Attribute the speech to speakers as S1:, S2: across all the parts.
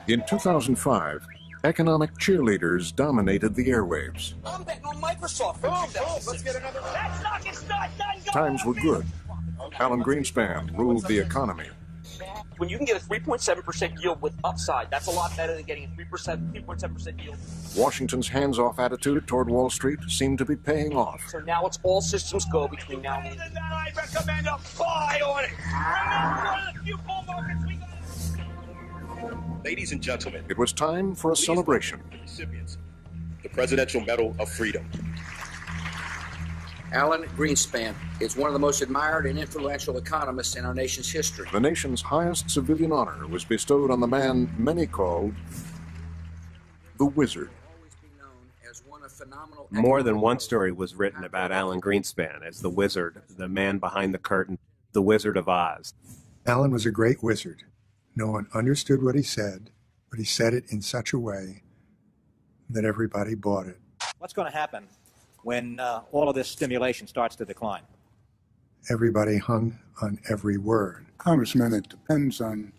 S1: In 2005, economic cheerleaders dominated the airwaves.
S2: I'm betting on Microsoft. Let's get another.
S1: Times were good. Alan Grinspan ruled the economy.
S2: When you can get a 3.7% yield with upside, that's a lot better than getting a 3.7% yield.
S1: Washington's hands-off attitude toward Wall Street seemed to be paying off.
S2: So now it's all systems go between now and then. I recommend a buy on it.
S3: Ladies and gentlemen,
S1: It was time for a celebration.
S3: recipients, the Presidential Medal of Freedom.
S4: Alan Grinspan is one of the most admired and influential economists in our nation's history.
S1: The nation's highest civilian honor was bestowed on the man many called the Wizard.
S5: More than one story was written about Alan Grinspan as the wizard, the man behind the curtain, the Wizard of Oz.
S6: Alan was a great wizard. No one understood what he said, but he said it in such a way that everybody bought it.
S7: What's going to happen when all of this stimulation starts to decline?
S6: Everybody hung on every word.
S8: Congressman, it depends on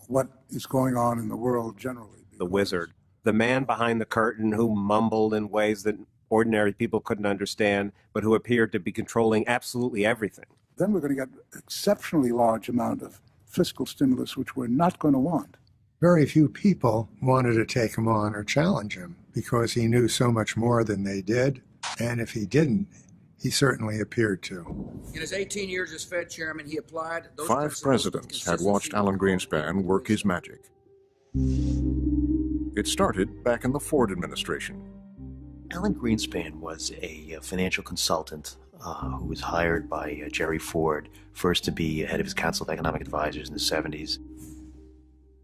S8: what is going on in the world generally.
S5: The wizard, the man behind the curtain who mumbled in ways that ordinary people couldn't understand, but who appeared to be controlling absolutely everything.
S8: Then we're going to get an exceptionally large amount of fiscal stimulus, which we're not going to want.
S6: Very few people wanted to take him on or challenge him because he knew so much more than they did, and if he didn't, he certainly appeared to.
S4: In his 18 years as Fed chairman, he applied those
S1: 5 presidents had watched Alan Greenspan work his magic. It started back in the Ford administration.
S9: Alan Grinspan was a financial consultant who was hired by Jerry Ford, first to be head of his Council of Economic Advisors in the 70s.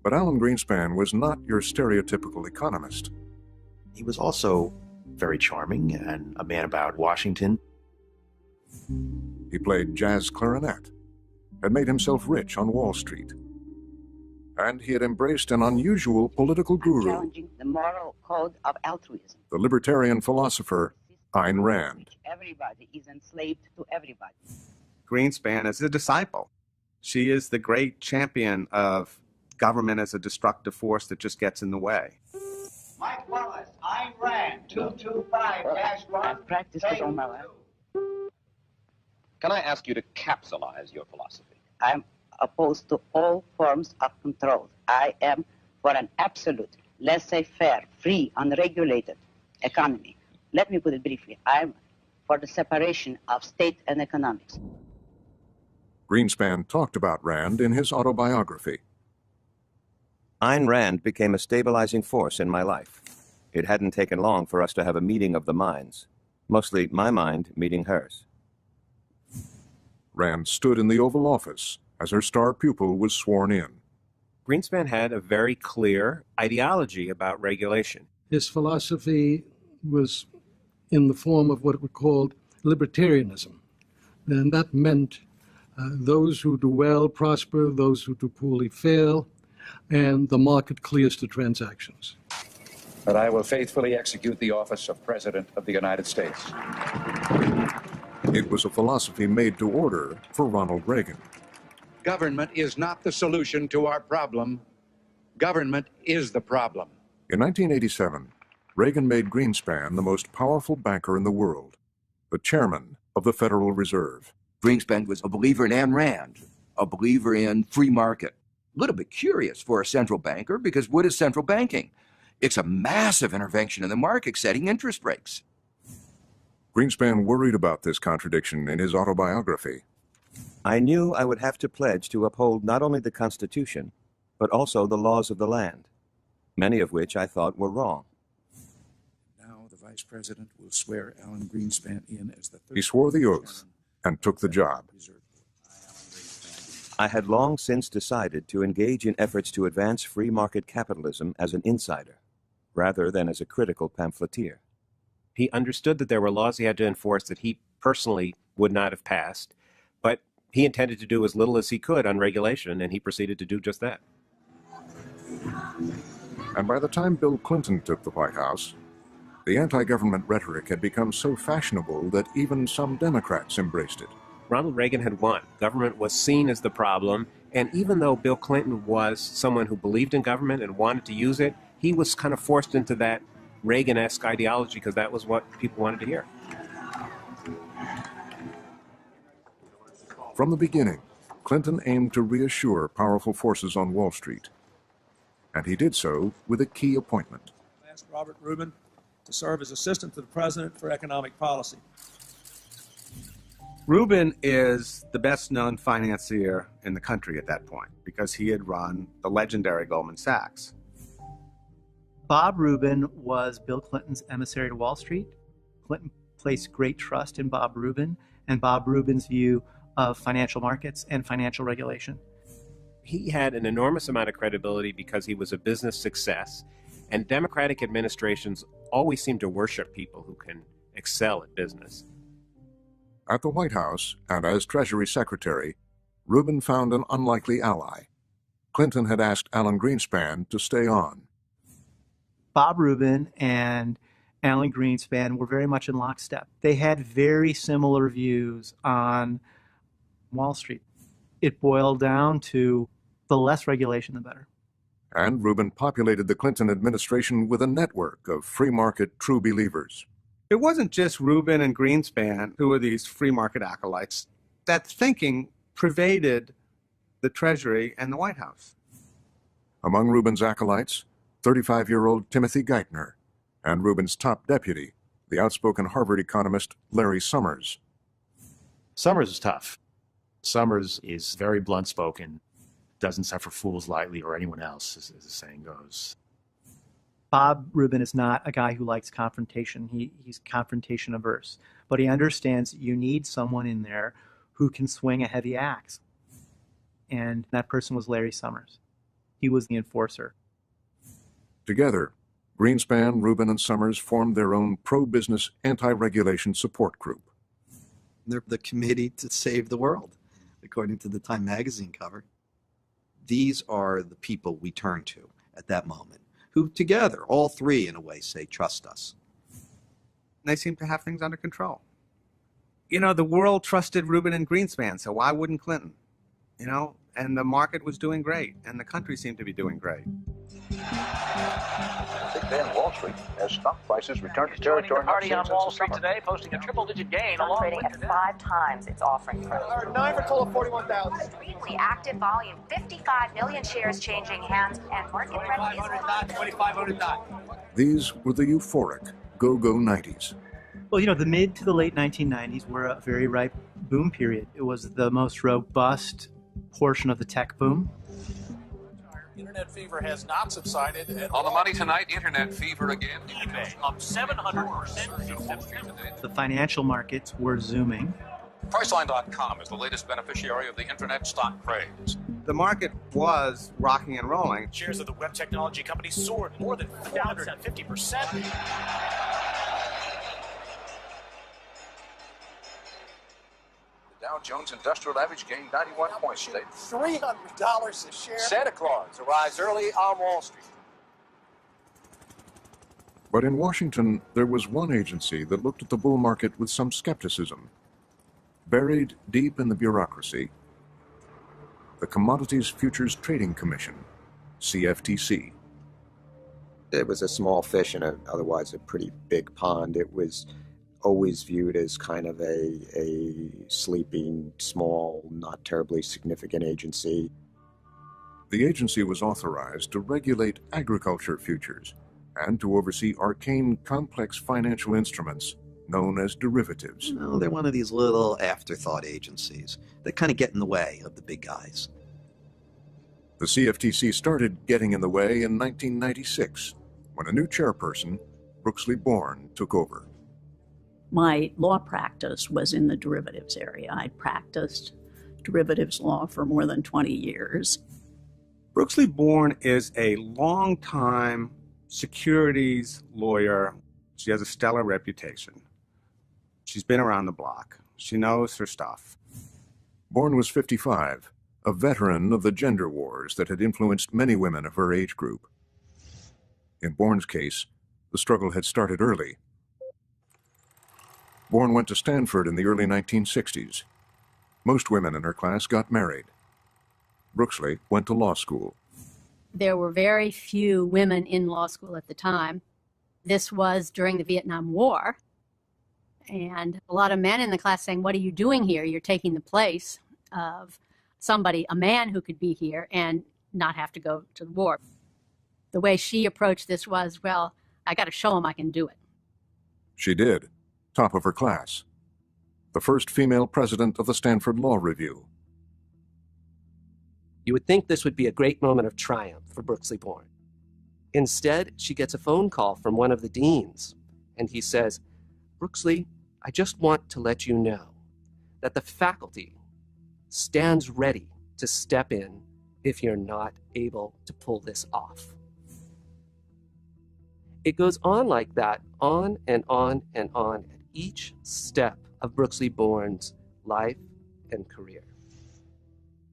S1: But Alan Greenspan was not your stereotypical economist.
S9: He was also very charming and a man about Washington.
S1: He played jazz clarinet, had made himself rich on Wall Street, and he had embraced an unusual political guru,
S10: challenging the moral code of altruism.
S1: the libertarian philosopher Айн Рэнд.
S10: Everybody is enslaved to everybody.
S11: Greenspan is a disciple. She is the great champion of government as a destructive force that just gets in the way.
S12: Mike Wallace, Айн Рэнд, 225-1.
S10: I've practiced it all my life.
S13: Can I ask you to capsulize your philosophy?
S10: I'm opposed to all forms of control. I am for an absolute, laissez-faire, free, unregulated economy. Let me put it briefly. I'm for the separation of state and economics.
S1: Greenspan talked about Rand in his autobiography.
S5: Айн Рэнд became a stabilizing force in my life. It hadn't taken long for us to have a meeting of the minds, mostly my mind meeting hers.
S1: Rand stood in the Oval Office as her star pupil was sworn in.
S5: Greenspan had a very clear ideology about regulation.
S14: His philosophy was in the form of what we called libertarianism. And that meant those who do well prosper, those who do poorly fail, and the market clears the transactions.
S15: That I will faithfully execute the office of President of the United States.
S1: It was a philosophy made to order for Ronald Reagan.
S16: Government is not the solution to our problem. Government is the problem.
S1: In 1987, Reagan made Greenspan the most powerful banker in the world, the chairman of the Federal Reserve.
S17: Greenspan was a believer in Айн Рэнд, a believer in free market. A little bit curious for a central banker, because what is central banking? It's a massive intervention in the market, setting interest rates.
S1: Greenspan worried about this contradiction in his autobiography.
S5: I knew I would have to pledge to uphold not only the Constitution, but also the laws of the land, many of which I thought were wrong.
S8: Now the Vice President will swear Alan Grinspan in as the third.
S1: He swore the oath and took the job.
S5: I had long since decided to engage in efforts to advance free market capitalism as an insider, rather than as a critical pamphleteer. He understood that there were laws he had to enforce that he personally would not have passed, but he intended to do as little as he could on regulation, and he proceeded to do just that.
S1: And by the time Bill Clinton took the White House, the anti-government rhetoric had become so fashionable that even some Democrats embraced it.
S5: Ronald Reagan had won. Government was seen as the problem, and even though Bill Clinton was someone who believed in government and wanted to use it, he was kind of forced into that Reagan-esque ideology because that was what people wanted to hear.
S1: From the beginning, Clinton aimed to reassure powerful forces on Wall Street. And he did so with a key appointment.
S18: I asked Robert Rubin to serve as assistant to the president for economic policy.
S11: Rubin is the best-known financier in the country at that point because he had run the legendary Goldman Sachs.
S19: Bob Rubin was Bill Clinton's emissary to Wall Street. Clinton placed great trust in Bob Rubin and Bob Rubin's view of financial markets and financial regulation.
S5: He had an enormous amount of credibility because he was a business success, and Democratic administrations always seem to worship people who can excel at business.
S1: At the White House, and as Treasury Secretary, Rubin found an unlikely ally. Clinton had asked Allan Grinspan to stay on.
S19: Bob Rubin and Allan Grinspan were very much in lockstep. They had very similar views on Wall Street. It boiled down to the less regulation, the better.
S1: And Rubin populated the Clinton administration with a network of free market true believers.
S11: It wasn't just Rubin and Greenspan who were these free market acolytes. That thinking pervaded the Treasury and the White House.
S1: Among Rubin's acolytes, 35-year-old Timothy Geithner, and Rubin's top deputy, the outspoken Harvard economist Larry Sammers.
S9: Sammers is tough. Sammers is very blunt-spoken, doesn't suffer fools lightly or anyone else, as the saying goes.
S19: Bob Rubin is not a guy who likes confrontation. He's confrontation averse. But he understands that you need someone in there who can swing a heavy axe. And that person was Larry Sammers. He was the enforcer.
S1: Together, Greenspan, Rubin, and Sammers formed their own pro-business anti-regulation support group.
S20: They're the committee to save the world, according to the Time magazine cover. These are the people we turn to at that moment, who together, all three in a way, say, trust us.
S11: They seem to have things under control. You know, the world trusted Rubin and Greenspan, so why wouldn't Clinton? You know, and the market was doing great, and the country seemed to be doing great.
S15: Big day on Wall Street as stock prices return to territory.
S21: The party on Wall Street today, posting a triple-digit gain along
S22: trading
S21: with
S22: at 5 times its offering price.
S21: 9 for a total of 41,000.
S22: Extremely active volume, 55 million shares changing hands, and market rent is
S21: 2,500 knots.
S1: These were the euphoric go-go 90s.
S19: Well, you know, the mid to the late 1990s were a very ripe boom period. It was the most robust portion of the tech boom.
S21: Internet fever has not subsided.
S23: On the money tonight, internet fever again.
S21: eBay up 700%.
S19: The financial markets were zooming.
S23: Priceline.com is the latest beneficiary of the internet stock craze.
S11: The market was rocking and rolling.
S21: Shares of the web technology companies soared more than 450%.
S15: Dow Jones Industrial Average gained 91 points today.
S21: $300 a share.
S15: Santa Claus arrives early on Wall Street.
S1: But in Washington, there was one agency that looked at the bull market with some skepticism. Buried deep in the bureaucracy, the Commodities Futures Trading Commission, CFTC.
S5: It was a small fish in a otherwise a pretty big pond. It was always viewed as kind of a sleeping, small, not terribly significant agency.
S1: The agency was authorized to regulate agriculture futures and to oversee arcane, complex financial instruments known as derivatives.
S20: You know, they're one of these little afterthought agencies that kind of get in the way of the big guys.
S1: The CFTC started getting in the way in 1996 when a new chairperson, Brukсли Born, took over.
S24: My law practice was in the derivatives area. I'd practiced derivatives law for more than 20 years.
S11: Brukсли Born is a long-time securities lawyer. She has a stellar reputation. She's been around the block. She knows her stuff.
S1: Born was 55, a veteran of the gender wars that had influenced many women of her age group. In Born's case, the struggle had started early. Born went to Stanford in the early 1960s. Most women in her class got married. Brooksli went to law school.
S2: There were very few women in law school at the time. This was during the Vietnam War. And a lot of men in the class saying, what are you doing here? You're taking the place of somebody, a man who could be here and not have to go to the war. The way she approached this was, well, I got to show him I can do it.
S1: She did. Top of her class. The first female president of the Stanford Law Review.
S3: You would think this would be a great moment of triumph for Brooksli Born. Instead, she gets a phone call from one of the deans, and he says, Brooksli, I just want to let you know that the faculty stands ready to step in if you're not able to pull this off. It goes on like that, on and on and on at each step of Brooksli Born's life and career.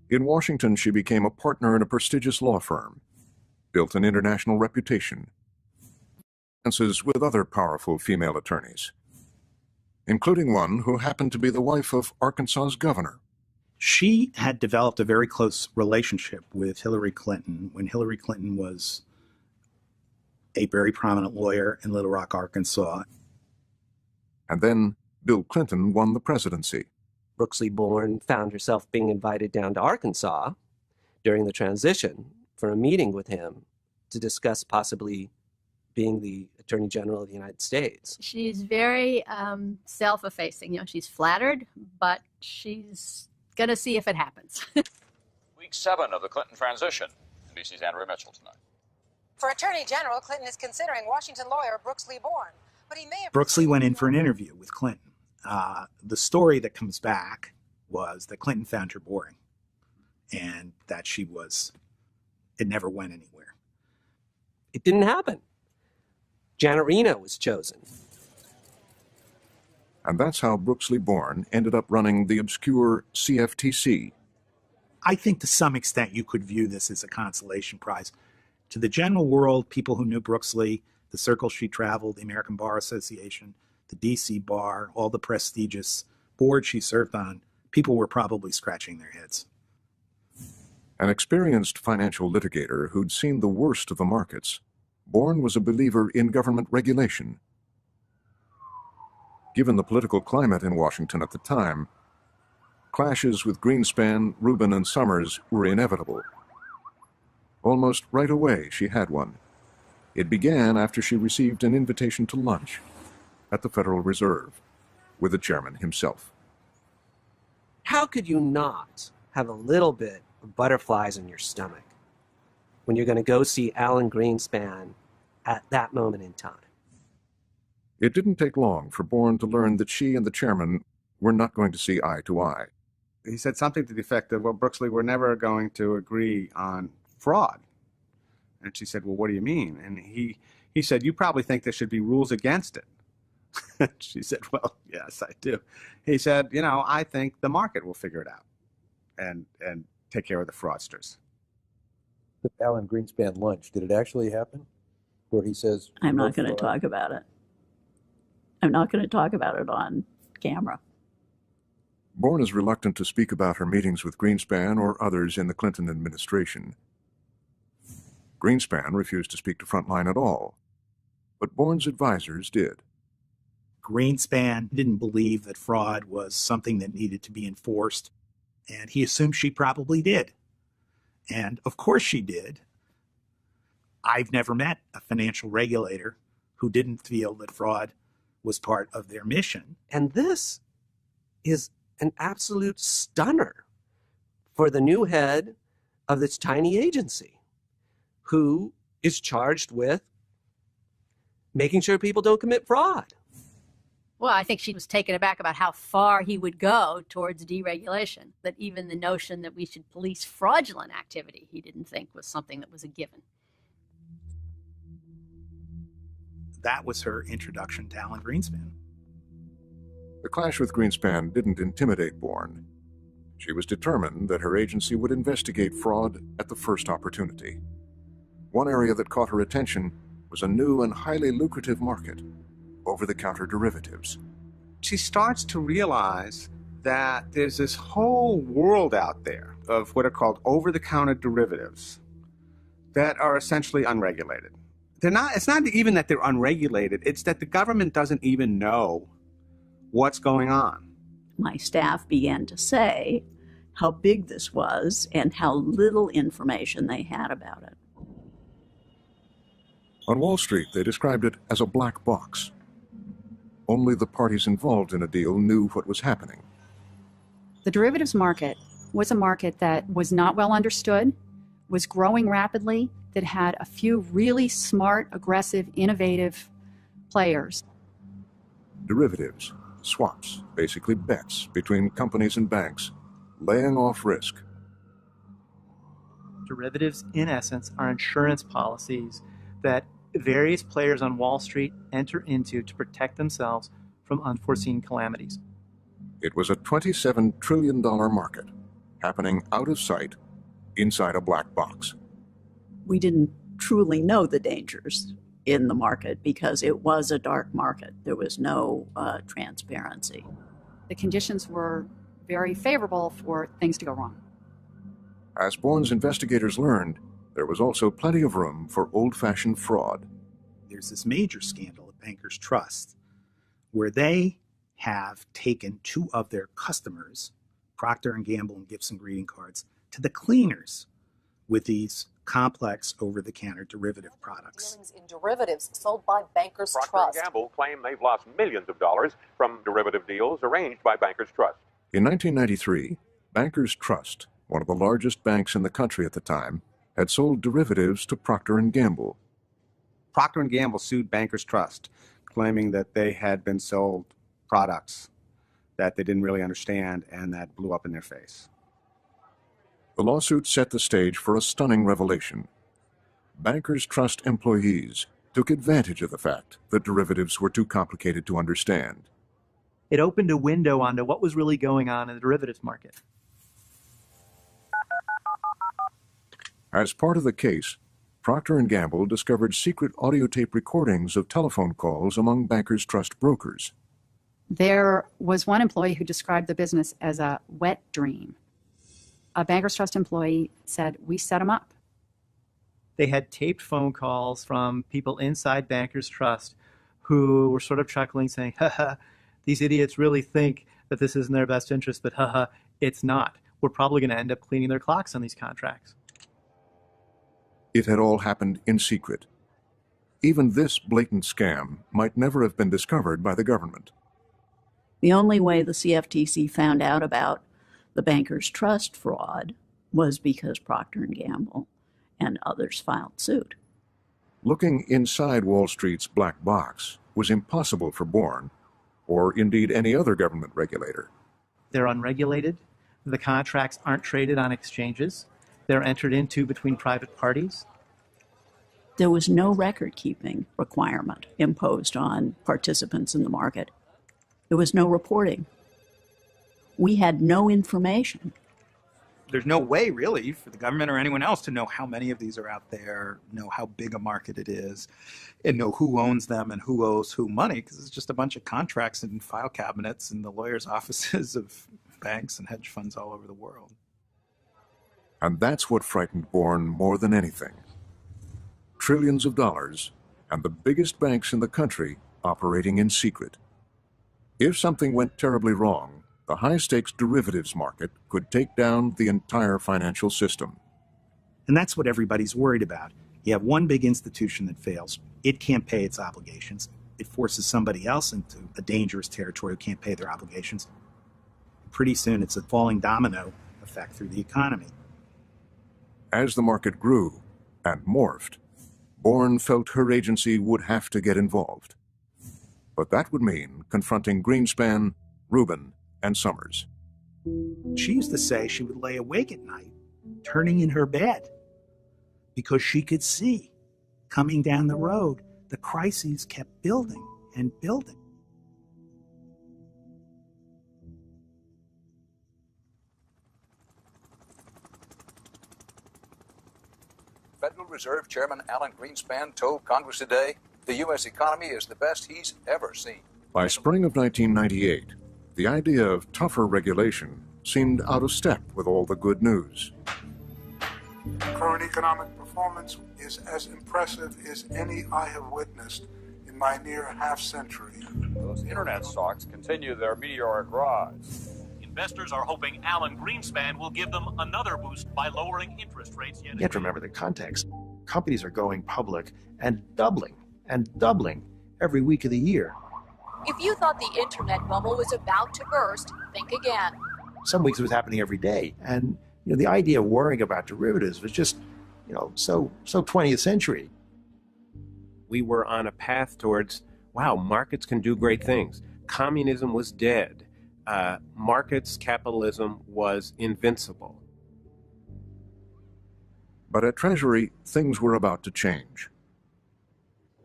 S1: In Washington, she became a partner in a prestigious law firm, built an international reputation, dances with other powerful female attorneys, including one who happened to be the wife of Arkansas's governor.
S6: She had developed a very close relationship with Hillary Clinton when Hillary Clinton was a very prominent lawyer in Little Rock, Arkansas.
S1: And then Bill Clinton won the presidency.
S3: Brooksli Born found herself being invited down to Arkansas during the transition for a meeting with him to discuss possibly being the Attorney General of the United States.
S2: She's very self-effacing. You know, she's flattered, but she's going to see if it happens.
S23: Week 7 of the Clinton transition. NBC's Andrea Mitchell tonight.
S7: For Attorney General, Clinton is considering Washington lawyer Brooksli Born, but he may have...
S6: Brooksli went in for an interview with Clinton. The story that comes back was that Clinton found her boring and that it never went anywhere.
S3: It didn't happen. Janet Reno was chosen.
S1: And that's how Brooksli Born ended up running the obscure CFTC.
S6: I think to some extent you could view this as a consolation prize. To the general world, people who knew Brooksli, the circles she traveled, the American Bar Association, the DC Bar, all the prestigious boards she served on, people were probably scratching their heads.
S1: An experienced financial litigator who'd seen the worst of the markets, Born was a believer in government regulation. Given the political climate in Washington at the time, clashes with Grinspен, Rubin, and Sammers were inevitable. Almost right away, she had one. It began after she received an invitation to lunch at the Federal Reserve with the chairman himself.
S3: How could you not have a little bit of butterflies in your stomach when you're going to go see Allan Grinspan at that moment in time?
S1: It didn't take long for Born to learn that she and the chairman were not going to see eye to eye.
S11: He said something to the effect of, well, Brooksli, we're never going to agree on fraud. And she said, well, what do you mean? And he said, you probably think there should be rules against it. She said, well, yes, I do. He said, you know, I think the market will figure it out and take care of the fraudsters.
S25: The Allan Grinspan lunch, did it actually happen? Where he says...
S24: I'm not going to talk about it. I'm not going to talk about it on camera.
S1: Born is reluctant to speak about her meetings with Grinspan or others in the Clinton administration. Grinspan refused to speak to Frontline at all, but Born's advisors did.
S6: Grinspan didn't believe that fraud was something that needed to be enforced, and he assumed she probably did. And of course she did. I've never met a financial regulator who didn't feel that fraud was part of their mission.
S3: And this is an absolute stunner for the new head of this tiny agency, who is charged with making sure people don't commit fraud.
S2: Well, I think she was taken aback about how far he would go towards deregulation, that even the notion that we should police fraudulent activity, he didn't think was something that was a given.
S6: That was her introduction to Allan Grinspan.
S1: The clash with Grinspan didn't intimidate Born. She was determined that her agency would investigate fraud at the first opportunity. One area that caught her attention was a new and highly lucrative market, over-the-counter derivatives.
S11: She starts to realize that there's this whole world out there of what are called over-the-counter derivatives that are essentially unregulated. It's not even that they're unregulated, it's that the government doesn't even know what's going on.
S24: My staff began to say how big this was and how little information they had about it.
S1: On Wall Street, they described it as a black box. Only the parties involved in a deal knew what was happening.
S4: The derivatives market was a market that was not well understood, was growing rapidly, that had a few really smart, aggressive, innovative players.
S1: Derivatives, swaps, basically bets between companies and banks, laying off risk.
S19: Derivatives, in essence, are insurance policies that various players on Wall Street enter into to protect themselves from unforeseen calamities.
S1: It was a $27 trillion market, happening out of sight, inside a black box.
S24: We didn't truly know the dangers in the market because it was a dark market. There was no transparency.
S4: The conditions were very favorable for things to go wrong.
S1: As Born's investigators learned, there was also plenty of room for old-fashioned fraud.
S6: There's this major scandal at Bankers Trust where they have taken two of their customers, Procter & Gamble and Gibson greeting cards, to the cleaners with these complex over-the-counter derivative products.
S10: In derivatives sold by Bankers Trust.
S23: Procter & Gamble claim they've lost millions of dollars from derivative deals arranged by Bankers Trust.
S1: In 1993, Bankers Trust, one of the largest banks in the country at the time, had sold derivatives to Procter & Gamble.
S11: Procter & Gamble sued Bankers Trust, claiming that they had been sold products that they didn't really understand and that blew up in their face.
S1: The lawsuit set the stage for a stunning revelation. Bankers Trust employees took advantage of the fact that derivatives were too complicated to understand.
S19: It opened a window onto what was really going on in the derivatives market.
S1: As part of the case, Procter & Gamble discovered secret audio tape recordings of telephone calls among Bankers Trust brokers.
S4: There was one employee who described the business as a wet dream. A Bankers Trust employee said, "We set him up."
S19: They had taped phone calls from people inside Bankers Trust who were sort of chuckling, saying, "Haha, these idiots really think that this is in their best interest, but haha, it's not. We're probably going to end up cleaning their clocks on these contracts."
S1: It had all happened in secret. Even this blatant scam might never have been discovered by the government.
S24: The only way the CFTC found out about the Bankers Trust fraud was because Procter & Gamble and others filed suit.
S1: Looking inside Wall Street's black box was impossible for Born, or indeed any other government regulator.
S19: They're unregulated. The contracts aren't traded on exchanges. They're entered into between private parties.
S24: There was no record-keeping requirement imposed on participants in the market. There was no reporting. We had no information.
S6: There's no way, really, for the government or anyone else to know how many of these are out there, know how big a market it is, and know who owns them and who owes who money, because it's just a bunch of contracts in file cabinets in the lawyers' offices of banks and hedge funds all over the world.
S1: And that's what frightened Born more than anything. Trillions of dollars, and the biggest banks in the country operating in secret. If something went terribly wrong, the high-stakes derivatives market could take down the entire financial system.
S6: And that's what everybody's worried about. You have one big institution that fails. It can't pay its obligations. It forces somebody else into a dangerous territory who can't pay their obligations. Pretty soon, it's a falling domino effect through the economy.
S1: As the market grew and morphed, Born felt her agency would have to get involved. But that would mean confronting Grinspен, Rubin, and Sammers.
S6: She used to say she would lay awake at night, turning in her bed, because she could see, coming down the road, the crises kept building and building.
S15: Federal Reserve Chairman Alan Grinspan told Congress today the U.S. economy is the best he's ever seen.
S1: By spring of 1998, the The idea of tougher regulation seemed out of step with all the good news.
S8: Current economic performance is as impressive as any I have witnessed in my near half-century.
S23: Those internet stocks continue their meteoric rise.
S21: Investors are hoping Alan Grinspan will give them another boost by lowering interest rates yet
S9: You have to remember the context. Companies are going public and doubling every week of the year.
S10: If you thought the internet bubble was about to burst, think again.
S9: Some weeks it was happening every day. And the idea of worrying about derivatives was just, so 20th century.
S5: We were on a path towards, wow, markets can do great things. Communism was dead. Markets, capitalism was invincible.
S1: But at Treasury, things were about to change.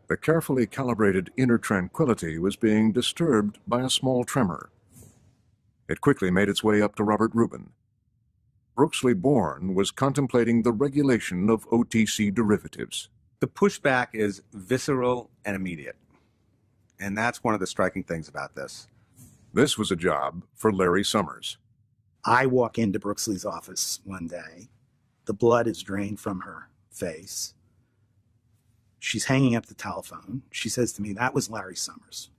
S1: The carefully calibrated inner tranquility was being disturbed by a small tremor. It quickly made its way up to Robert Rubin. Brukсли Born was contemplating the regulation of OTC derivatives.
S11: The pushback is visceral and immediate. And that's one of the striking things about this.
S1: This was a job for Larri Sammers.
S6: I walk into Bruksli's office one day. The blood is drained from her face. She's hanging up the telephone. She says to me, "That was Larri Sammers."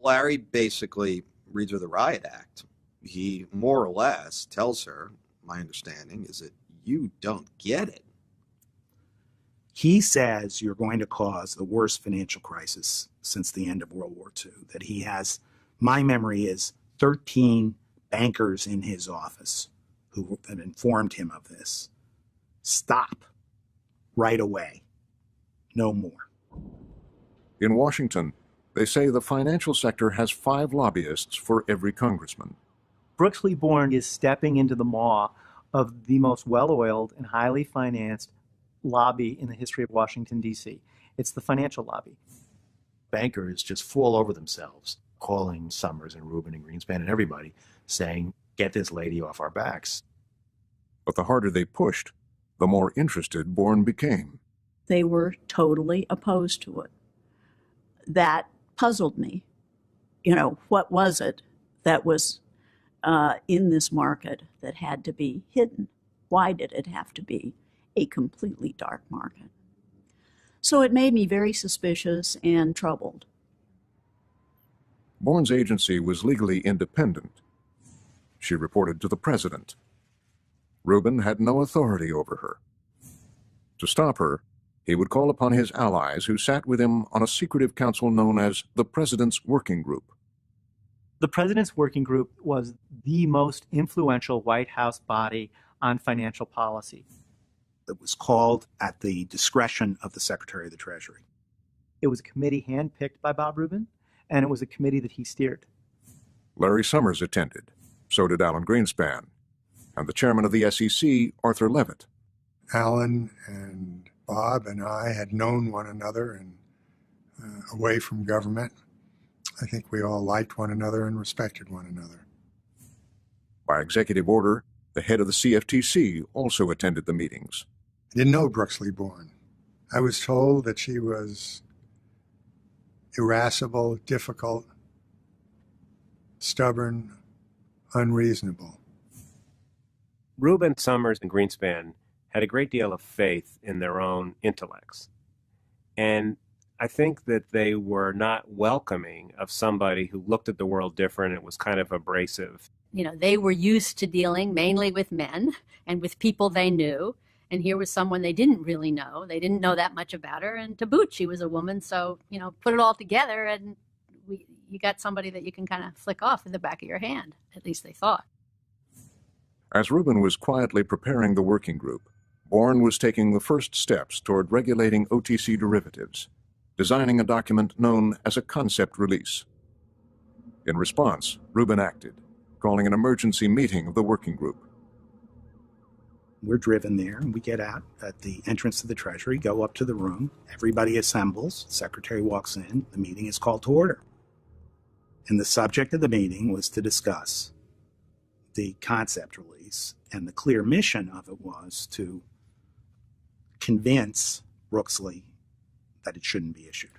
S20: Larry basically reads her the riot act. He more or less tells her, my understanding is that you don't get it.
S6: He says you're going to cause the worst financial crisis since the end of World War II, that he has, my memory is 13 bankers in his office who have informed him of this. Stop right away. No more.
S1: In Washington, they say the financial sector has 5 lobbyists for every congressman.
S19: Brukсли Born is stepping into the maw of the most well-oiled and highly financed lobby in the history of Washington, D.C. It's the financial lobby.
S9: Bankers just fall over themselves, calling Sammers and Rubin and Grinspan and everybody, saying, "Get this lady off our backs."
S1: But the harder they pushed, the more interested Born became.
S24: They were totally opposed to it. That puzzled me. What was it that was in this market that had to be hidden? Why did it have to be a completely dark market? So it made me very suspicious and troubled.
S1: Born's agency was legally independent. She reported to the president. Rubin had no authority over her. To stop her, he would call upon his allies who sat with him on a secretive council known as the President's Working Group.
S19: The President's Working Group was the most influential White House body on financial policy.
S6: It was called at the discretion of the Secretary of the Treasury.
S19: It was a committee handpicked by Bob Rubin, and it was a committee that he steered.
S1: Larri Sammers attended. So did Allan Grinspan. And the chairman of the SEC, Arthur Levitt.
S12: Alan and Bob and I had known one another and away from government. I think we all liked one another and respected one another.
S1: By executive order, the head of the CFTC also attended the meetings.
S12: I didn't know Brukсли Born. I was told that she was irascible, difficult, stubborn, unreasonable.
S5: Rubin, Sammers, and Grinspan had a great deal of faith in their own intellects. And I think that they were not welcoming of somebody who looked at the world different and was kind of abrasive.
S2: They were used to dealing mainly with men and with people they knew. And here was someone they didn't really know. They didn't know that much about her. And to boot, she was a woman. So, put it all together and you got somebody that you can kind of flick off in the back of your hand. At least they thought.
S1: As Rubin was quietly preparing the working group, Born was taking the first steps toward regulating OTC derivatives, designing a document known as a concept release. In response, Rubin acted, calling an emergency meeting of the working group.
S6: We're driven there, and we get out at the entrance to the Treasury, go up to the room. Everybody assembles. The secretary walks in. The meeting is called to order. And the subject of the meeting was to discuss the concept release, and the clear mission of it was to convince Brukсли that it shouldn't be issued.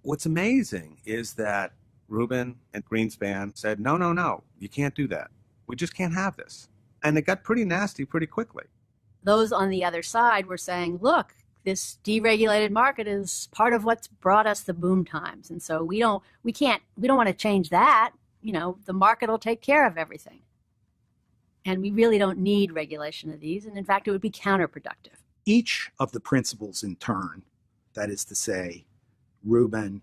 S11: What's amazing is that Rubin and Grinspен said, no, no, no, you can't do that. We just can't have this. And it got pretty nasty pretty quickly.
S2: Those on the other side were saying, look, this deregulated market is part of what's brought us the boom times. And so we don't want to change that. You know, the market will take care of everything. And we really don't need regulation of these. And in fact, it would be counterproductive.
S6: Each of the principals in turn, that is to say, Rubin,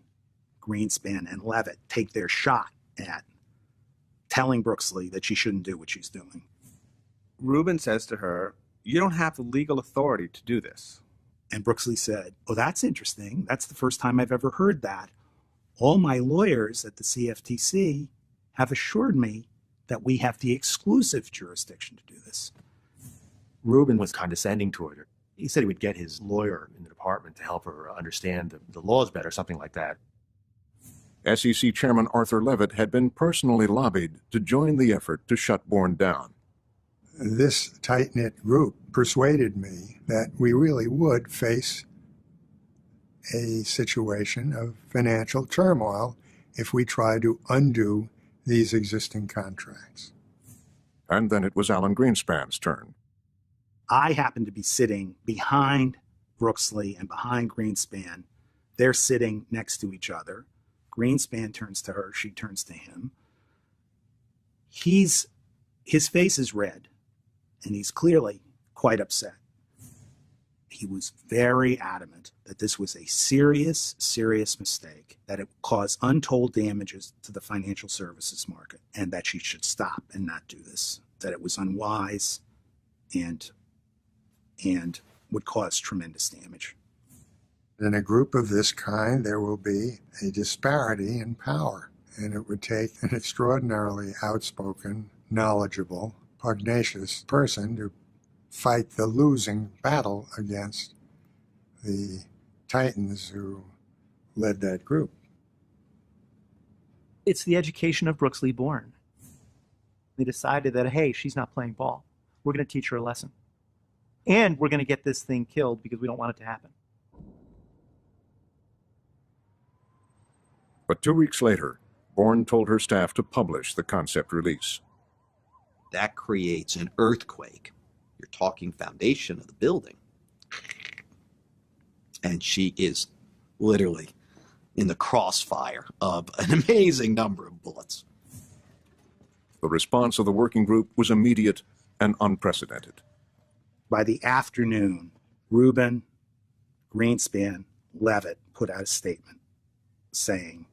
S6: Grinspen, and Levitt, take their shot at telling Brooksli that she shouldn't do what she's doing.
S11: Rubin says to her, you don't have the legal authority to do this.
S6: And Brooksli said, oh, that's interesting. That's the first time I've ever heard that. All my lawyers at the CFTC have assured me that we have the exclusive jurisdiction to do this.
S9: Rubin was condescending toward her. He said he would get his lawyer in the department to help her understand the laws better, something like that.
S1: SEC Chairman Arthur Levitt had been personally lobbied to join the effort to shut Born down.
S12: This tight-knit group persuaded me that we really would face a situation of financial turmoil if we tried to undo these existing contracts.
S1: And then it was Allan Greenspan's turn.
S6: I happened to be sitting behind Brooksli and behind Grinspen. They're sitting next to each other. Grinspen turns to her, she turns to him. His face is red, and he's clearly quite upset. He was very adamant that this was a serious, serious mistake, that it would cause untold damages to the financial services market, and that she should stop and not do this, that it was unwise and would cause tremendous damage.
S12: In a group of this kind, there will be a disparity in power, and it would take an extraordinarily outspoken, knowledgeable, pugnacious person to fight the losing battle against the titans who led that group.
S19: It's the education of Brooksli Born. They decided that, hey, she's not playing ball. We're going to teach her a lesson. And we're going to get this thing killed because we don't want it to happen.
S1: But 2 weeks later, Born told her staff to publish the concept release.
S20: That creates an earthquake. You're talking foundation of the building. And she is literally in the crossfire of an amazing number of bullets.
S1: The response of the working group was immediate and unprecedented.
S6: By the afternoon, Rubin, Grinspen, Levitt put out a statement saying,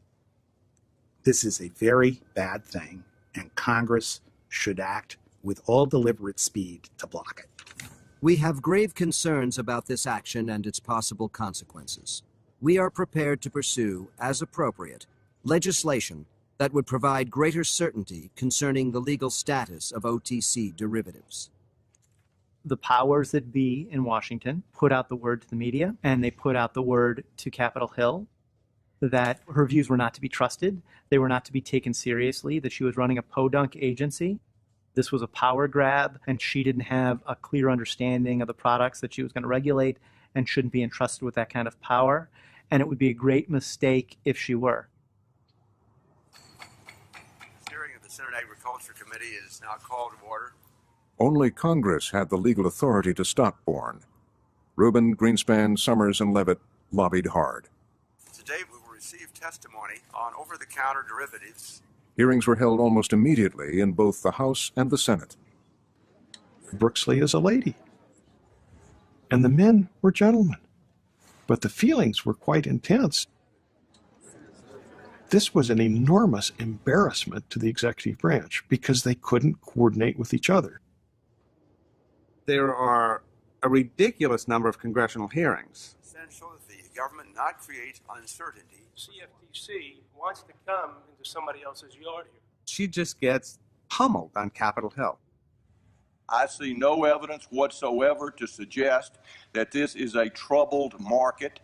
S6: this is a very bad thing, and Congress should act with all deliberate speed to block it.
S13: We have grave concerns about this action and its possible consequences. We are prepared to pursue, as appropriate, legislation that would provide greater certainty concerning the legal status of OTC derivatives.
S19: The powers that be in Washington put out the word to the media, and they put out the word to Capitol Hill that her views were not to be trusted, they were not to be taken seriously, that she was running a podunk agency. This was a power grab, and she didn't have a clear understanding of the products that she was going to regulate and shouldn't be entrusted with that kind of power. And it would be a great mistake if she were.
S14: The hearing of the Senate Agriculture Committee is now called to order.
S1: Only Congress had the legal authority to stop Born. Rubin, Grinspen, Summers, and Levitt lobbied hard.
S14: Today we will receive testimony on over-the-counter derivatives.
S1: Hearings were held almost immediately in both the House and the Senate.
S16: Brooksli is a lady, and the men were gentlemen, but the feelings were quite intense. This was an enormous embarrassment to the executive branch because they couldn't coordinate with each other.
S11: There are a ridiculous number of congressional hearings.
S14: Essential that the government not create uncertainty.
S17: CFTC wants to come into somebody else's yard here.
S11: She just gets pummeled on Capitol Hill.
S18: I see no evidence whatsoever to suggest that this is a troubled market,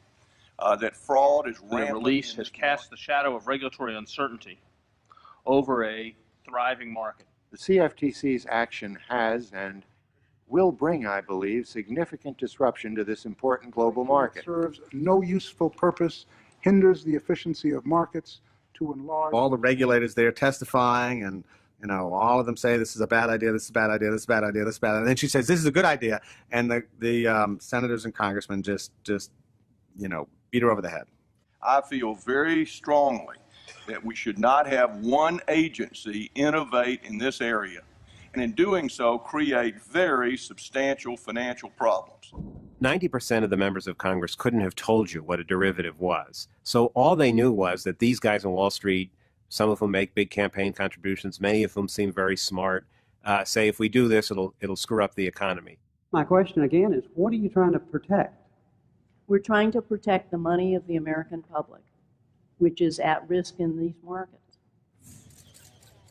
S18: that fraud is rampant.
S21: The release has cast the shadow of regulatory uncertainty over a thriving market.
S26: The CFTC's action has and will bring, I believe, significant disruption to this important global market.
S8: It serves no useful purpose, hinders the efficiency of markets, to enlarge.
S11: All the regulators there testifying, and all of them say this is a bad idea, this is a bad idea, this is a bad idea, this is a bad idea. And then she says this is a good idea, and the senators and congressmen just beat her over the head.
S18: I feel very strongly that we should not have one agency innovate in this area, and in doing so create very substantial financial problems.
S5: 90% of the members of Congress couldn't have told you what a derivative was. So all they knew was that these guys on Wall Street, some of them make big campaign contributions, many of them seem very smart, say if we do this, it'll screw up the economy.
S3: My question again is, what are you trying to protect?
S4: We're trying to protect the money of the American public, which is at risk in these markets.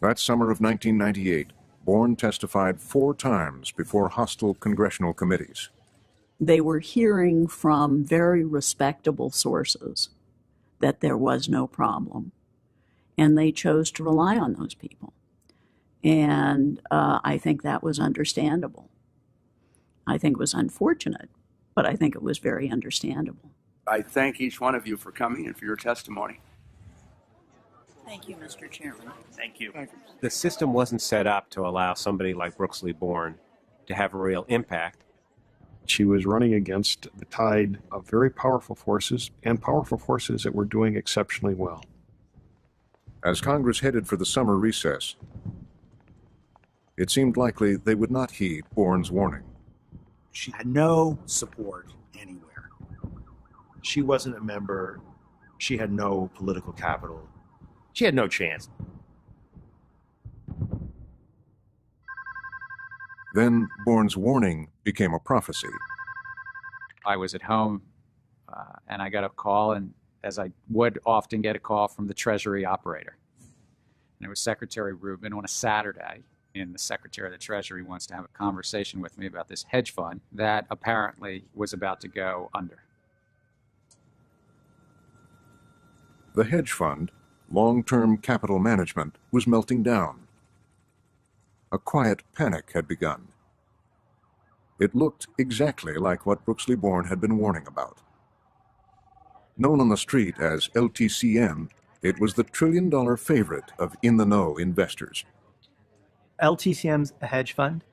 S1: That summer of 1998, Born testified 4 times before hostile congressional committees.
S24: They were hearing from very respectable sources that there was no problem, and they chose to rely on those people. And I think that was understandable. I think it was unfortunate, but I think it was very understandable.
S14: I thank each one of you for coming and for your testimony.
S24: Thank you, Mr. Chairman.
S14: Thank you.
S5: The system wasn't set up to allow somebody like Bruksley Born to have a real impact.
S16: She was running against the tide of very powerful forces, and powerful forces that were doing exceptionally well.
S1: As Congress headed for the summer recess, it seemed likely they would not heed Born's warning.
S6: She had no support anywhere.
S9: She wasn't a member. She had no political capital. She had no chance.
S1: Then Born's warning became a prophecy.
S7: I was at home and I got a call, and as I would often get a call from the Treasury operator. And it was Secretary Rubin on a Saturday, and the Secretary of the Treasury wants to have a conversation with me about this hedge fund that apparently was about to go under.
S1: The hedge fund, long-term capital management, was melting down. A quiet panic had begun. It looked exactly like what Bruksley Born had been warning about. Known on the street as LTCM, it was the trillion-dollar favorite of in-the-know investors.
S19: LTCM's a hedge fund.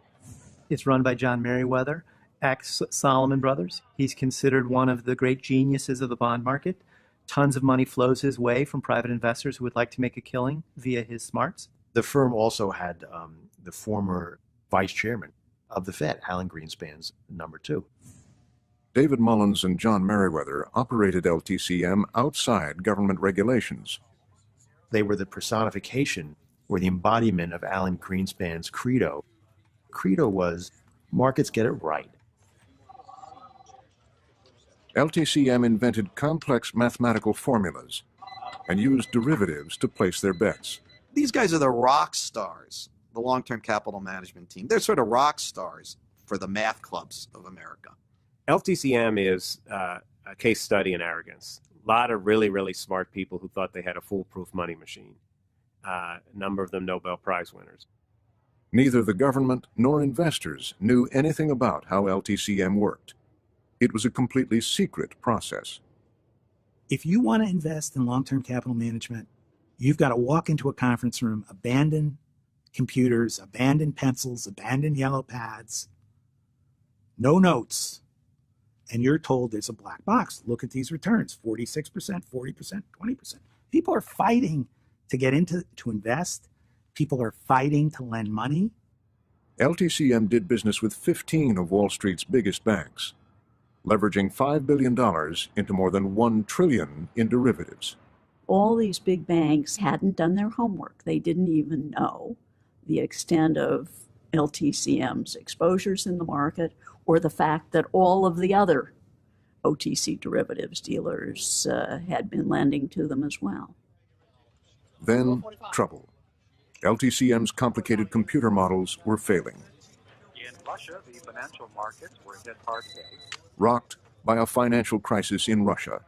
S19: It's run by John Merriweather, ex-Salomon Brothers. He's considered one of the great geniuses of the bond market. Tons of money flows his way from private investors who would like to make a killing via his smarts.
S9: The firm also had the former vice chairman of the Fed, Allan Greenspan's number 2.
S1: David Mullins and John Merriweather operated LTCM outside government regulations.
S9: They were the personification or the embodiment of Allan Greenspan's credo. Credo was, markets get it right.
S1: LTCM invented complex mathematical formulas and used derivatives to place their bets.
S20: These guys are the rock stars, the long-term capital management team. They're sort of rock stars for the math clubs of America.
S5: LTCM is a case study in arrogance. A lot of really, really smart people who thought they had a foolproof money machine. A number of them Nobel Prize winners.
S1: Neither the government nor investors knew anything about how LTCM worked. It was a completely secret process.
S6: If you want to invest in long-term capital management, you've got to walk into a conference room, abandon computers, abandon pencils, abandon yellow pads, no notes, and you're told there's a black box. Look at these returns, 46%, 40%, 20%. People are fighting to get to invest. People are fighting to lend money.
S1: LTCM did business with 15 of Wall Street's biggest banks, leveraging $5 billion into more than $1 trillion in derivatives.
S24: All these big banks hadn't done their homework. They didn't even know the extent of LTCM's exposures in the market, or the fact that all of the other OTC derivatives dealers had been lending to them as well.
S1: Then trouble. LTCM's complicated computer models were failing.
S15: In Russia, the financial markets were hit hard today.
S1: Rocked by a financial crisis in Russia.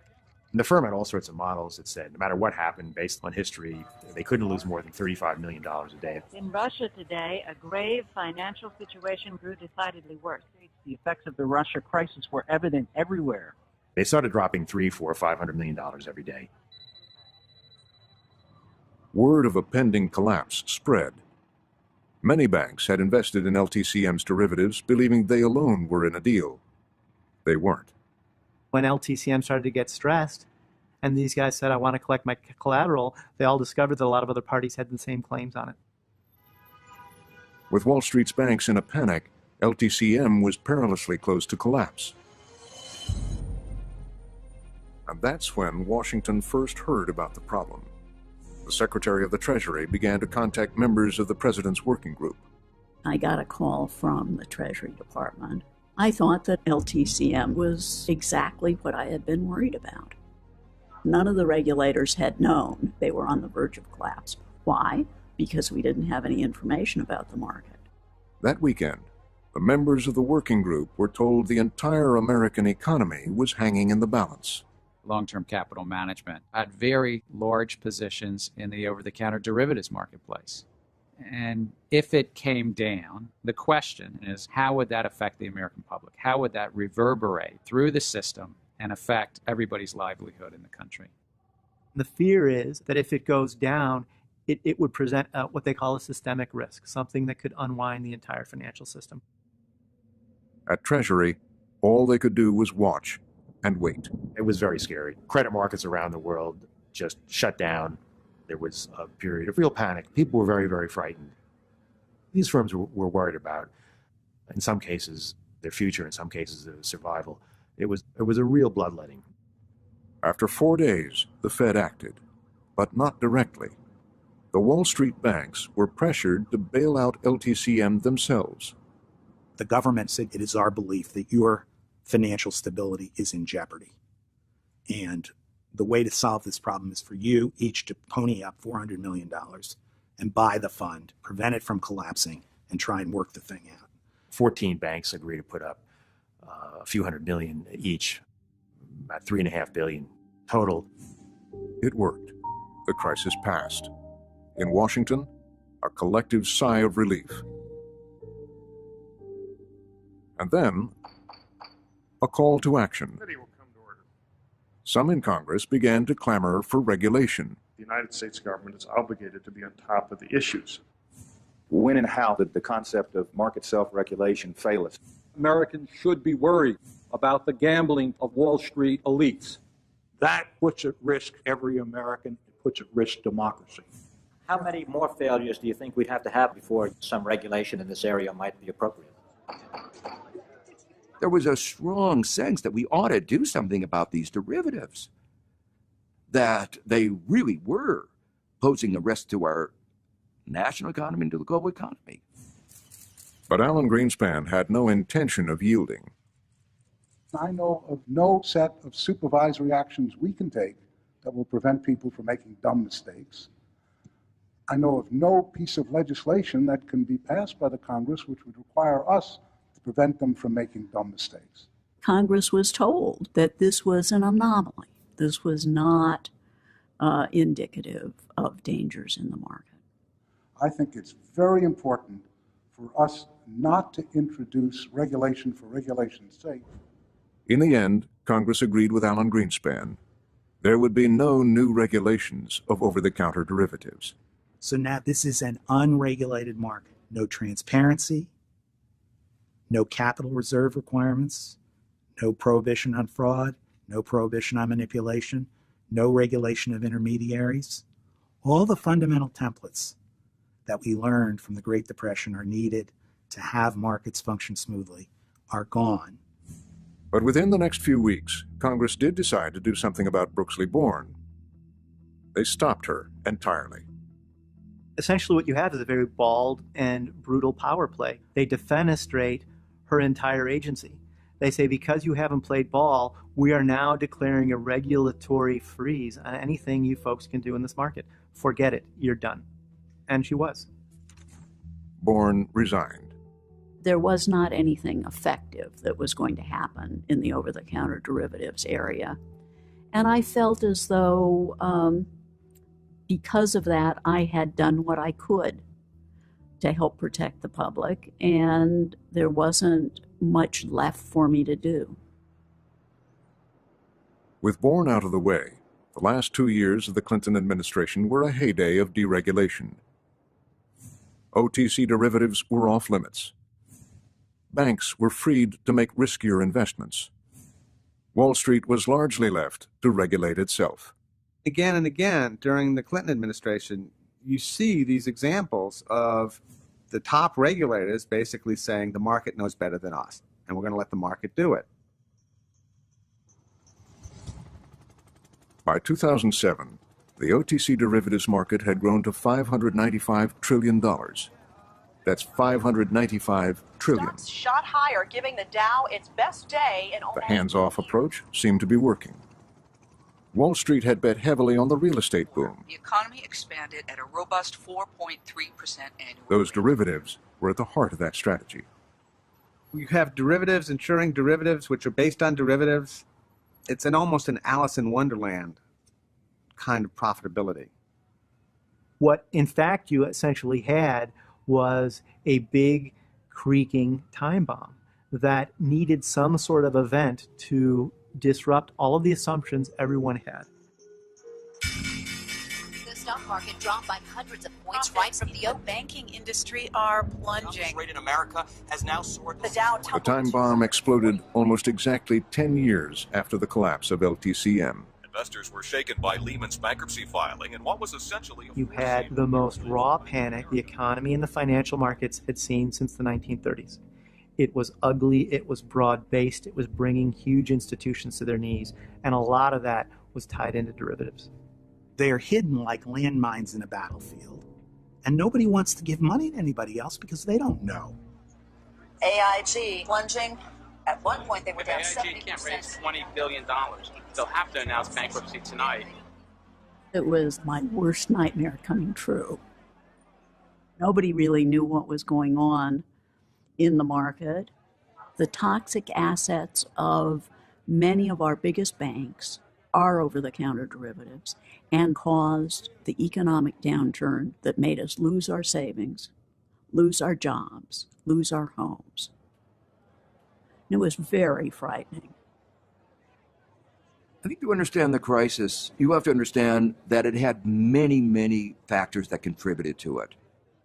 S9: And the firm had all sorts of models that said no matter what happened, based on history, they couldn't lose more than $35 million a day.
S22: In Russia today, a grave financial situation grew decidedly worse. The effects of the Russia crisis were evident everywhere.
S9: They started dropping $300, $400, $500 million every day.
S1: word of a pending collapse spread. Many banks had invested in LTCM's derivatives, believing they alone were in a deal. They weren't.
S19: When LTCM started to get stressed, and these guys said, I want to collect my collateral, they all discovered that a lot of other parties had the same claims on it.
S1: With Wall Street's banks in a panic, LTCM was perilously close to collapse. And that's when Washington first heard about the problem. The Secretary of the Treasury began to contact members of the President's working group.
S24: I got a call from the Treasury Department. I thought that LTCM was exactly what I had been worried about. None of the regulators had known they were on the verge of collapse. Why? Because we didn't have any information about the market.
S1: That weekend, the members of the working group were told the entire American economy was hanging in the balance.
S7: Long-term capital management had very large positions in the over-the-counter derivatives marketplace. And if it came down, the question is, how would that affect the American public? How would that reverberate through the system and affect everybody's livelihood in the country?
S19: The fear is that if it goes down, it would present what they call a systemic risk, something that could unwind the entire financial system.
S1: At Treasury, all they could do was watch and wait.
S9: It was very scary. Credit markets around the world just shut down. There was a period of real panic. People were very, very frightened. These firms were worried about, in some cases, their future, in some cases, their survival. It was a real bloodletting.
S1: After 4 days, the Fed acted, but not directly. The Wall Street banks were pressured to bail out LTCM themselves.
S6: The government said, it is our belief that your financial stability is in jeopardy. And the way to solve this problem is for you each to pony up $400 million and buy the fund, prevent it from collapsing, and try and work the thing out.
S9: 14 banks agreed to put up a few $100 million each, about $3.5 billion total.
S1: It worked. The crisis passed. In Washington, a collective sigh of relief. And then, a call to action. Some in Congress began to clamor for regulation.
S2: The United States government is obligated to be on top of the issues.
S15: When and how did the concept of market self-regulation fail us?
S10: Americans should be worried about the gambling of Wall Street elites.
S17: That puts at risk every American. It puts at risk democracy.
S12: How many more failures do you think we'd have to have before some regulation in this area might be appropriate?
S13: There was a strong sense that we ought to do something about these derivatives, that they really were posing a risk to our national economy and to the global economy.
S1: But Alan Grinspen had no intention of yielding.
S8: I know of no set of supervisory actions we can take that will prevent people from making dumb mistakes. I know of no piece of legislation that can be passed by the Congress which would require us to prevent them from making dumb mistakes.
S24: Congress was told that this was an anomaly. This was not indicative of dangers in the market.
S8: I think it's very important for us not to introduce regulation for regulation's sake.
S1: In the end, Congress agreed with Alan Grinspen. There would be no new regulations of over-the-counter derivatives.
S6: So now this is an unregulated market. No transparency, no capital reserve requirements, no prohibition on fraud, no prohibition on manipulation, no regulation of intermediaries. All the fundamental templates that we learned from the Great Depression are needed to have markets function smoothly are gone.
S1: But within the next few weeks, Congress did decide to do something about Brukсли Born. They stopped her entirely.
S19: Essentially what you have is a very bald and brutal power play. They defenestrate her entire agency. They say, because you haven't played ball, we are now declaring a regulatory freeze on anything you folks can do in this market. Forget it, you're done. And she was.
S1: Born resigned.
S24: There was not anything effective that was going to happen in the over-the-counter derivatives area. And I felt as though because of that, I had done what I could to help protect the public, and there wasn't much left for me to do.
S1: With Born out of the way, The last 2 years of the Clinton administration were a heyday of deregulation. OTC derivatives were off limits. Banks were freed to make riskier investments. Wall Street was largely left to regulate itself.
S11: Again and again during the Clinton administration, you see these examples of the top regulators basically saying the market knows better than us, and we're going to let the market do it.
S1: By 2007, the OTC derivatives market had grown to $595 trillion. That's $595 trillion.
S18: Stocks shot higher, giving the Dow its best day in
S1: The
S18: almost
S1: hands-off approach seemed to be working. Wall Street had bet heavily on the real estate boom.
S21: The economy expanded at a robust 4.3% annually.
S1: Those derivatives were at the heart of that strategy.
S11: You have derivatives, insuring derivatives, which are based on derivatives. It's almost an Alice in Wonderland kind of profitability.
S19: What, in fact, you essentially had was a big creaking time bomb that needed some sort of event to disrupt all of the assumptions everyone had.
S23: The stock market dropped by hundreds of points right from the open.
S22: Banking industry are plunging.
S25: The rate in America has now soared.
S18: the Dow
S1: The time bomb exploded almost exactly 10 years after the collapse of LTCM.
S26: Investors were shaken by Lehman's bankruptcy filing and what was essentially
S19: You had the most raw panic the economy and the financial markets had seen since the 1930s. It was ugly, it was broad-based, it was bringing huge institutions to their knees, and a lot of that was tied into derivatives.
S6: They are hidden like landmines in a battlefield, and nobody wants to give money to anybody else because they don't know.
S18: AIG plunging. At one point, they were down
S27: If AIG
S18: 70%.
S27: can't raise $20 billion, they'll have to announce bankruptcy tonight.
S24: It was my worst nightmare coming true. Nobody really knew what was going on in the market. The toxic assets of many of our biggest banks are over-the-counter derivatives and caused the economic downturn that made us lose our savings, lose our jobs, lose our homes. It was very frightening.
S13: I think to understand the crisis, you have to understand that it had many, many factors that contributed to it.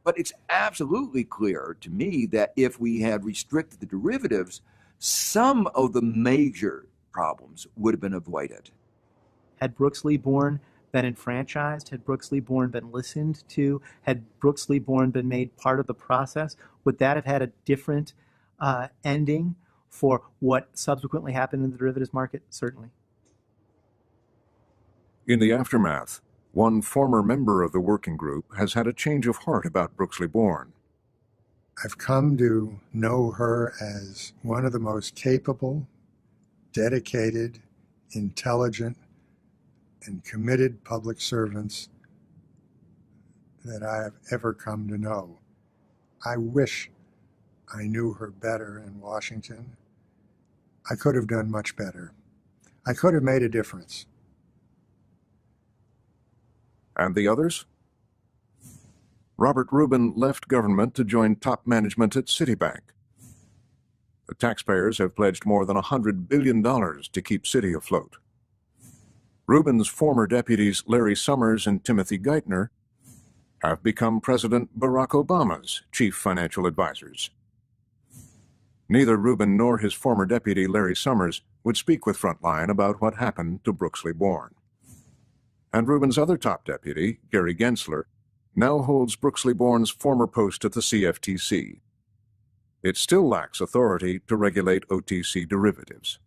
S13: But it's absolutely clear to me that if we had restricted the derivatives, some of the major problems would have been avoided.
S19: Had Brookslee Born been enfranchised, had Brookslee Born been listened to, had Brookslee Born been made part of the process, would that have had a different ending for what subsequently happened in the derivatives market? Certainly.
S1: In the aftermath, one former member of the working group has had a change of heart about Brookslee Born.
S28: I've come to know her as one of the most capable, dedicated, intelligent, and committed public servants that I have ever come to know. I wish I knew her better in Washington. I could have done much better. I could have made a difference.
S1: And the others? Robert Rubin left government to join top management at Citibank. The taxpayers have pledged more than $100 billion to keep Citi afloat. Rubin's former deputies Larry Sammers and Timothy Geithner have become President Barack Obama's chief financial advisors. Neither Rubin nor his former deputy Larry Sammers would speak with Frontline about what happened to Brookslee Born. And Rubin's other top deputy, Gary Gensler, now holds Brookslee Born's former post at the CFTC. It still lacks authority to regulate OTC derivatives.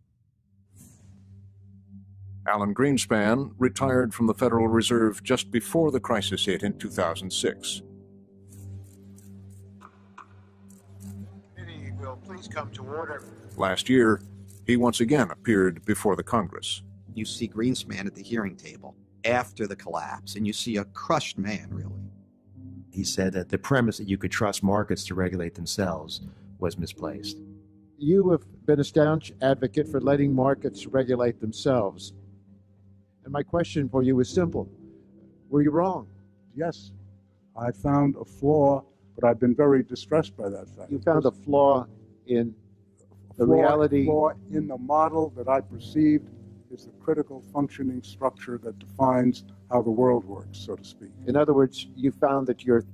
S1: Alan Grinspen retired from the Federal Reserve just before the crisis hit in 2006.
S29: Committee will please come to order.
S1: Last year, he once again appeared before the Congress.
S20: You see Greenspan at the hearing table after the collapse, and you see a crushed man, really.
S9: He said that the premise that you could trust markets to regulate themselves was misplaced.
S29: You have been a staunch advocate for letting markets regulate themselves. And my question for you is simple. Were you wrong?
S8: Yes, I found a flaw, but I've been very distressed by that fact.
S29: You found a flaw in the reality.
S8: Flaw in the model that I perceived is the critical functioning structure that defines how the world works, so to speak.
S29: In other words, you found that your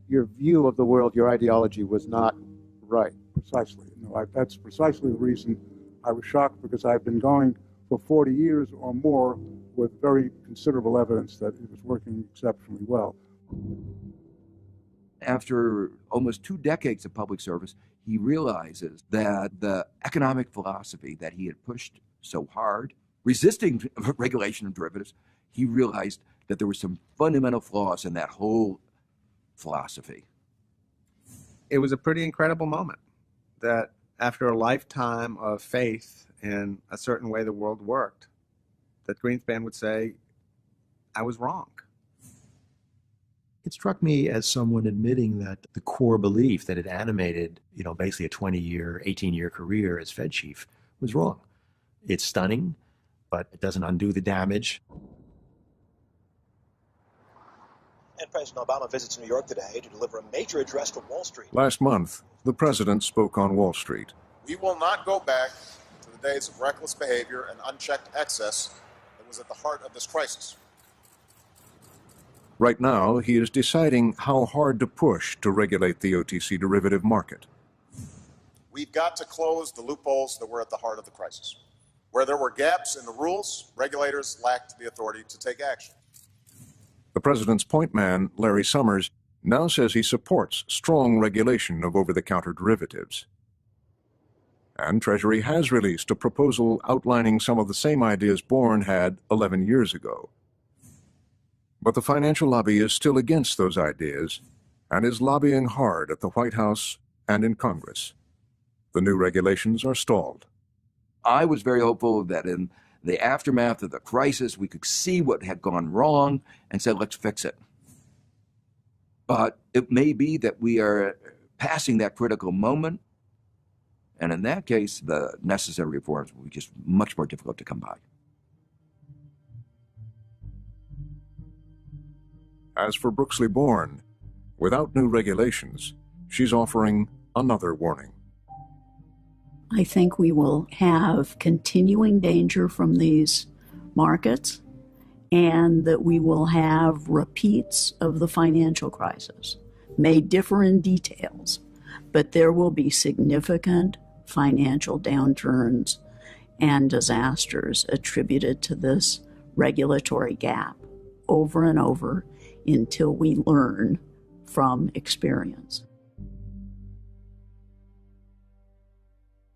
S29: view of the world, your ideology, was not right.
S8: Precisely. No, that's precisely the reason I was shocked, because I've been going for 40 years or more with very considerable evidence that it was working exceptionally well.
S13: After almost 2 decades of public service, he realizes that the economic philosophy that he had pushed so hard, resisting regulation of derivatives, he realized that there were some fundamental flaws in that whole philosophy.
S11: It was a pretty incredible moment that after a lifetime of faith in a certain way the world worked, that Grinspен would say, I was wrong.
S9: It struck me as someone admitting that the core belief that had animated, basically a 20-year, 18-year career as Fed chief was wrong. It's stunning, but it doesn't undo the damage.
S2: And President Obama visits New York today to deliver a major address to Wall Street.
S1: Last month, the president spoke on Wall Street.
S3: We will not go back to the days of reckless behavior and unchecked excess that was at the heart of this crisis.
S1: Right now, he is deciding how hard to push to regulate the OTC derivative market.
S3: We've got to close the loopholes that were at the heart of the crisis. Where there were gaps in the rules, regulators lacked the authority to take action.
S1: The president's point man, Larry Sammers, now says he supports strong regulation of over-the-counter derivatives. And Treasury has released a proposal outlining some of the same ideas Born had 11 years ago. But the financial lobby is still against those ideas and is lobbying hard at the White House and in Congress. The new regulations are stalled.
S13: I was very hopeful that in the aftermath of the crisis, we could see what had gone wrong and say, let's fix it. But it may be that we are passing that critical moment, and in that case, the necessary reforms will be just much more difficult to come by.
S1: As for Brukсли Born, without new regulations, she's offering another warning.
S24: I think we will have continuing danger from these markets, and that we will have repeats of the financial crisis. May differ in details, but there will be significant financial downturns and disasters attributed to this regulatory gap over and over until we learn from experience.